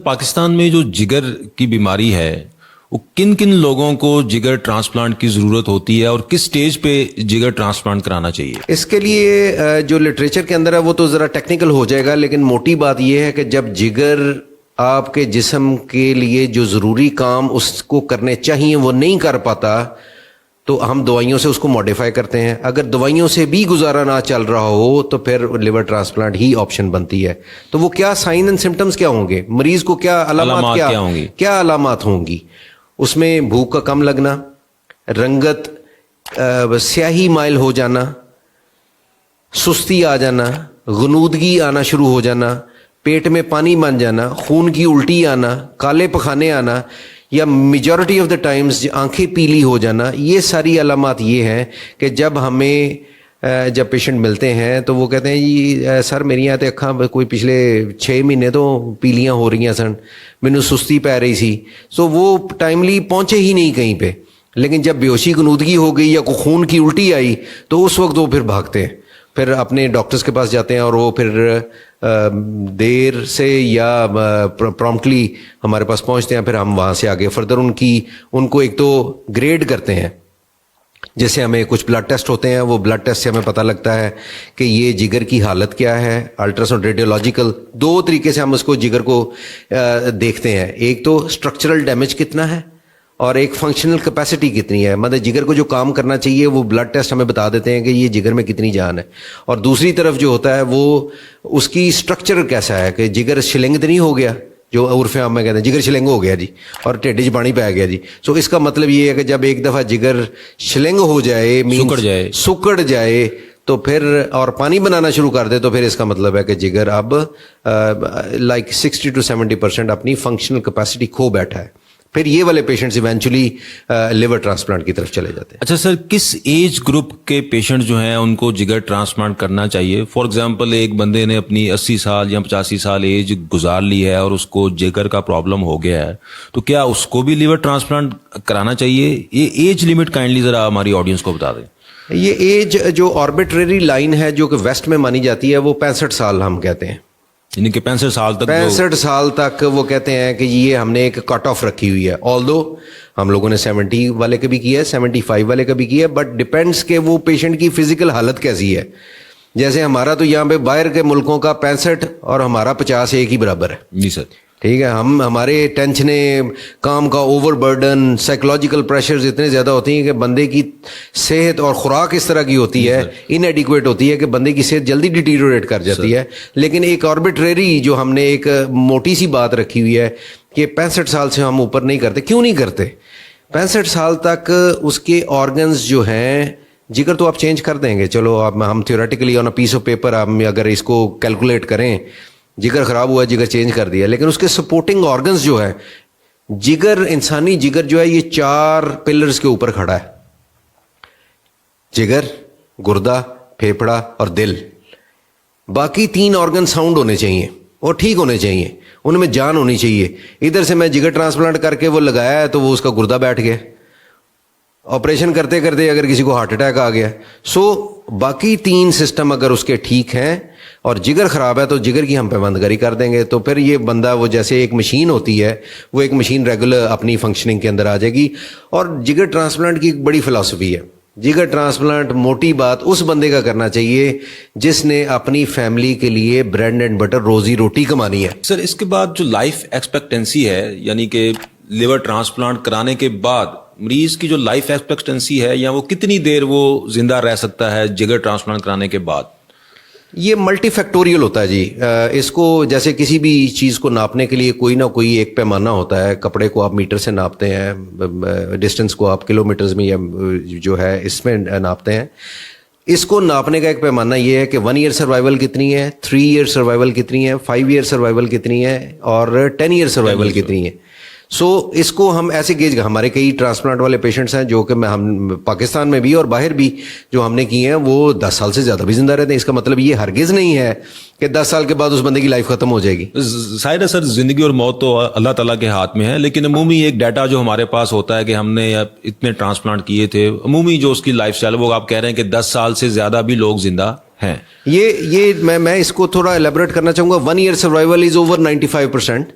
پاکستان میں جو جگر کی بیماری ہے وہ کن کن لوگوں کو جگر ٹرانسپلانٹ کی ضرورت ہوتی ہے اور کس سٹیج پہ جگر ٹرانسپلانٹ کرانا چاہیے؟ اس کے لیے جو لٹریچر کے اندر ہے وہ تو ذرا ٹیکنیکل ہو جائے گا، لیکن موٹی بات یہ ہے کہ جب جگر آپ کے جسم کے لیے جو ضروری کام اس کو کرنے چاہیے وہ نہیں کر پاتا تو ہم دوائیوں سے اس کو ماڈیفائی کرتے ہیں. اگر دوائیوں سے بھی گزارا نہ چل رہا ہو تو پھر لیور ٹرانسپلانٹ ہی آپشن بنتی ہے. تو وہ کیا سائن اینڈ سمٹمز کیا ہوں گے، مریض کو کیا علامات کیا ہوں گی، کیا علامات ہوں گی؟ اس میں بھوک کا کم لگنا، رنگت سیاہی مائل ہو جانا، سستی آ جانا، غنودگی آنا شروع ہو جانا، پیٹ میں پانی بن جانا، خون کی الٹی آنا، کالے پخانے آنا، یا میجورٹی آف دا ٹائمز آنکھیں پیلی ہو جانا. یہ ساری علامات یہ ہیں کہ جب پیشنٹ ملتے ہیں تو وہ کہتے ہیں جی سر میری یہاں تے اکھاں کوئی پچھلے 6 مہینے تو پیلیاں ہو رہی ہیں سن، مینوں سستی پی رہی سی. سو وہ ٹائملی پہنچے ہی نہیں کہیں پہ. لیکن جب بیہوشی غنودگی ہو گئی یا کوئی خون کی الٹی آئی تو اس وقت وہ پھر بھاگتے ہیں، پھر اپنے ڈاکٹرز کے پاس جاتے ہیں اور وہ پھر دیر سے یا پرومپٹلی ہمارے پاس پہنچتے ہیں. پھر ہم وہاں سے آگے فردر ان کو ایک تو گریڈ کرتے ہیں، جیسے ہمیں کچھ بلڈ ٹیسٹ ہوتے ہیں، وہ بلڈ ٹیسٹ سے ہمیں پتہ لگتا ہے کہ یہ جگر کی حالت کیا ہے. الٹراساؤنڈ ریڈیولوجیکل 2 طریقے سے ہم اس کو جگر کو دیکھتے ہیں. ایک تو اسٹرکچرل ڈیمیج کتنا ہے اور ایک فنکشنل کیپیسٹی کتنی ہے، مطلب جگر کو جو کام کرنا چاہیے وہ بلڈ ٹیسٹ ہمیں بتا دیتے ہیں کہ یہ جگر میں کتنی جان ہے. اور دوسری طرف جو ہوتا ہے وہ اس کی اسٹرکچر کیسا ہے، کہ جگر شلنگ تو نہیں ہو گیا، جو عرف عام میں کہتے ہیں جگر شلنگ ہو گیا جی اور ٹھڈ چ پانی پی گیا جی. سو اس کا مطلب یہ ہے کہ جب ایک دفعہ جگر شلنگ ہو جائے، سکڑ جائے تو پھر اور پانی بنانا شروع کر دے تو پھر اس کا مطلب ہے کہ جگر اب لائک 60 to 70% اپنی فنکشنل کیپیسٹی کھو بیٹھا ہے. پھر یہ والے پیشنٹس ایونچولی لیور ٹرانسپلانٹ کی طرف چلے جاتے ہیں. اچھا سر، کس ایج گروپ کے پیشنٹ جو ہیں ان کو جگر ٹرانسپلانٹ کرنا چاہیے؟ فار ایگزامپل ایک بندے نے اپنی 80 سال یا 85 سال ایج گزار لی ہے اور اس کو جگر کا پرابلم ہو گیا ہے، تو کیا اس کو بھی لیور ٹرانسپلانٹ کرانا چاہیے؟ یہ ایج لمٹ کائنڈلی ذرا ہماری آڈینس کو بتا دیں. یہ ایج جو آربیٹریری لائن ہے جو کہ ویسٹ میں مانی جاتی ہے وہ 65 سال ہم کہتے ہیں، یعنی کہ 65 سال تک وہ کہتے ہیں کہ یہ ہم نے ایک کٹ آف رکھی ہوئی ہے. آلدو ہم لوگوں نے 70 والے کا بھی کیا ہے، 75 والے کا بھی کیا ہے، بٹ ڈپینڈس کہ وہ پیشنٹ کی فزیکل حالت کیسی ہے. جیسے ہمارا تو یہاں پہ باہر کے ملکوں کا 65 اور ہمارا 50 ایک ہی برابر ہے. جی سر ٹھیک ہے. ہمارے ٹینشنیں، کام کا اوور برڈن، سائیکولوجیکل پریشرز اتنے زیادہ ہوتی ہیں کہ بندے کی صحت اور خوراک اس طرح کی ہوتی ہے، ان ایڈیکویٹ ہوتی ہے کہ بندے کی صحت جلدی ڈیٹیریوریٹ کر جاتی ہے. لیکن ایک آربیٹریری جو ہم نے ایک موٹی سی بات رکھی ہوئی ہے کہ 65 سال سے ہم اوپر نہیں کرتے. کیوں نہیں کرتے؟ 65 سال تک اس کے آرگنز جو ہیں، جگر تو آپ چینج کر دیں گے، چلو اب ہم theoretically on a piece of paper ہم اگر اس کو کیلکولیٹ کریں، جگر خراب ہوا، جگر چینج کر دیا، لیکن اس کے سپورٹنگ آرگنز جو ہے، جگر، انسانی جگر جو ہے یہ 4 پلرز کے اوپر کھڑا ہے: جگر، گردہ، پھیپھڑا اور دل. باقی 3 آرگن ساؤنڈ ہونے چاہیے اور ٹھیک ہونے چاہیے، ان میں جان ہونی چاہیے. ادھر سے میں جگر ٹرانسپلانٹ کر کے وہ لگایا ہے تو وہ اس کا گردہ بیٹھ گیا، آپریشن کرتے کرتے اگر کسی کو ہارٹ اٹیک آ گیا. سو باقی 3 سسٹم اگر اس کے ٹھیک ہیں اور جگر خراب ہے تو جگر کی ہم پیماند گاری کر دیں گے. تو پھر یہ بندہ وہ جیسے ایک مشین ہوتی ہے، وہ ایک مشین ریگولر اپنی فنکشننگ کے اندر آ جائے گی. اور جگر ٹرانسپلانٹ کی ایک بڑی فلاسفی ہے. جگر ٹرانسپلانٹ موٹی بات اس بندے کا کرنا چاہیے جس نے اپنی فیملی کے لیے بریڈ اینڈ بٹر، روزی روٹی کمانی ہے. سر اس کے بعد جو لائف ایکسپیکٹنسی ہے، یعنی کہ لیور ٹرانسپلانٹ کرانے کے بعد مریض کی جو لائف ایکسپیکٹنسی ہے، یا وہ کتنی دیر وہ زندہ رہ سکتا ہے جگر ٹرانسپلانٹ کرانے کے بعد؟ یہ ملٹی فیکٹوریل ہوتا ہے جی. اس کو جیسے کسی بھی چیز کو ناپنے کے لیے کوئی نہ کوئی ایک پیمانہ ہوتا ہے. کپڑے کو آپ میٹر سے ناپتے ہیں، ڈسٹینس کو آپ کلو میٹرز میں یا جو ہے اس میں ناپتے ہیں. اس کو ناپنے کا ایک پیمانہ یہ ہے کہ 1 ایئر سروائیول کتنی ہے، 3 ایئر سروائیول کتنی ہے، 5 ایئر سروائیول کتنی ہے اور 10 ایئر سروائیول کتنی ہے. سو اس کو ہم ایسے گیج، ہمارے کئی ٹرانسپلانٹ والے پیشنٹس ہیں جو کہ ہم پاکستان میں بھی اور باہر بھی جو ہم نے کیے ہیں وہ 10 سال سے زیادہ بھی زندہ رہتے ہیں. اس کا مطلب یہ ہرگز نہیں ہے کہ 10 سال کے بعد اس بندے کی لائف ختم ہو جائے گی. ظاہر ہے سر، زندگی اور موت تو اللہ تعالیٰ کے ہاتھ میں ہے، لیکن عمومی ایک ڈیٹا جو ہمارے پاس ہوتا ہے کہ ہم نے اتنے ٹرانسپلانٹ کیے تھے، عمومی جو اس کی لائف اسٹائل، وہ آپ کہہ رہے ہیں کہ 10 سال سے زیادہ بھی لوگ زندہ ہیں. یہ میں اس کو تھوڑا ایلیبریٹ کرنا چاہوں گا. 1 ایئر سروائیول از اوور 95%.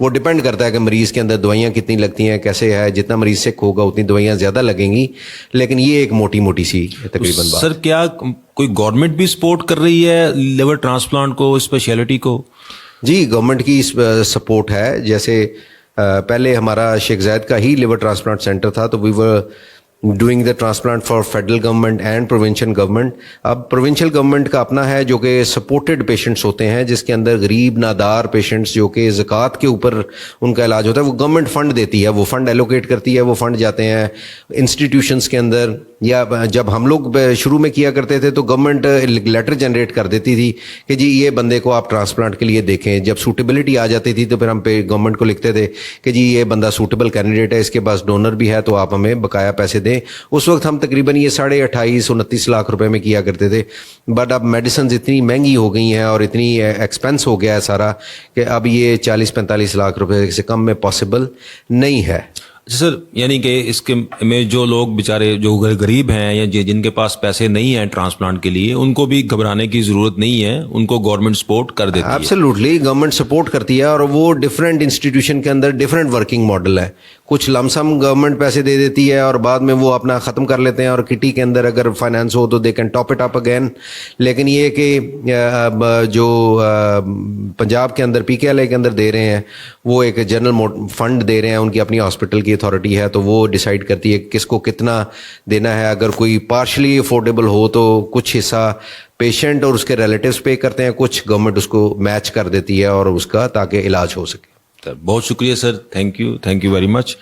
وہ ڈپینڈ کرتا ہے کہ مریض کے اندر دوائیاں کتنی لگتی ہیں, کیسے ہے, جتنا مریض سک ہوگا اتنی دوائیاں زیادہ لگیں گی, لیکن یہ ایک موٹی موٹی سی تقریباً بات. سر کیا کوئی گورنمنٹ بھی سپورٹ کر رہی ہے لیور ٹرانسپلانٹ کو, اسپیشلٹی کو؟ جی گورنمنٹ کی سپورٹ ہے. جیسے پہلے ہمارا شیخ زائد کا ہی لیور ٹرانسپلانٹ سینٹر تھا, تو we were doing the transplant for federal government and provincial government. اب پروونشل گورنمنٹ کا اپنا ہے جو کہ سپورٹڈ پیشنٹس ہوتے ہیں, جس کے اندر غریب نادار پیشنٹس جو کہ زکوٰۃ کے اوپر ان کا علاج ہوتا ہے, وہ گورنمنٹ فنڈ دیتی ہے, وہ فنڈ ایلوکیٹ کرتی ہے, وہ فنڈ جاتے ہیں انسٹیٹیوشنس کے اندر. یا جب ہم لوگ شروع میں کیا کرتے تھے تو گورنمنٹ لیٹر جنریٹ کر دیتی تھی کہ جی یہ بندے کو آپ ٹرانسپلانٹ کے لیے دیکھیں. جب سوٹیبلٹی آ جاتی تھی تو پھر ہم گورنمنٹ کو لکھتے تھے کہ جی یہ بندہ سوٹیبل کینڈیڈیٹ ہے, اس کے پاس ڈونر بھی ہے, تو آپ ہمیں بقایا پیسے دیں. اس وقت ہم تقریباً یہ 28-29 لاکھ روپے میں کیا کرتے تھے. بٹ اب میڈیسنز اتنی مہنگی ہو گئی ہیں اور اتنی ایکسپینس ہو گیا ہے سارا کہ اب یہ 40-45 لاکھ روپے سے کم میں پاسبل نہیں ہے. سر یعنی کہ اس کے میں جو لوگ بیچارے جو غریب ہیں یا جن کے پاس پیسے نہیں ہیں ٹرانسپلانٹ کے لیے, ان کو بھی گھبرانے کی ضرورت نہیں ہے, ان کو گورنمنٹ سپورٹ کر دیتی ہے. ایبسلیوٹلی گورنمنٹ سپورٹ کرتی ہے, اور وہ ڈفرینٹ انسٹیٹیوشن کے اندر ڈفرینٹ ورکنگ ماڈل ہے. کچھ لمسم گورنمنٹ پیسے دے دیتی ہے اور بعد میں وہ اپنا ختم کر لیتے ہیں, اور کٹی کے اندر اگر فائنانس ہو تو they can top it up again. لیکن یہ کہ جو پنجاب کے اندر PKLA کے اندر دے رہے ہیں, وہ ایک جنرل فنڈ دے رہے ہیں, ان کی اپنی ہاسپٹل کی اتھارٹی ہے, تو وہ ڈیسائیڈ کرتی ہے کس کو کتنا دینا ہے. اگر کوئی پارشلی افورڈیبل ہو تو کچھ حصہ پیشنٹ اور اس کے ریلیٹیوز پے کرتے ہیں, کچھ گورنمنٹ اس کو میچ کر دیتی ہے اور اس کا تاکہ علاج ہو سکے. بہت شکریہ سر, تھینک یو ویری مچ.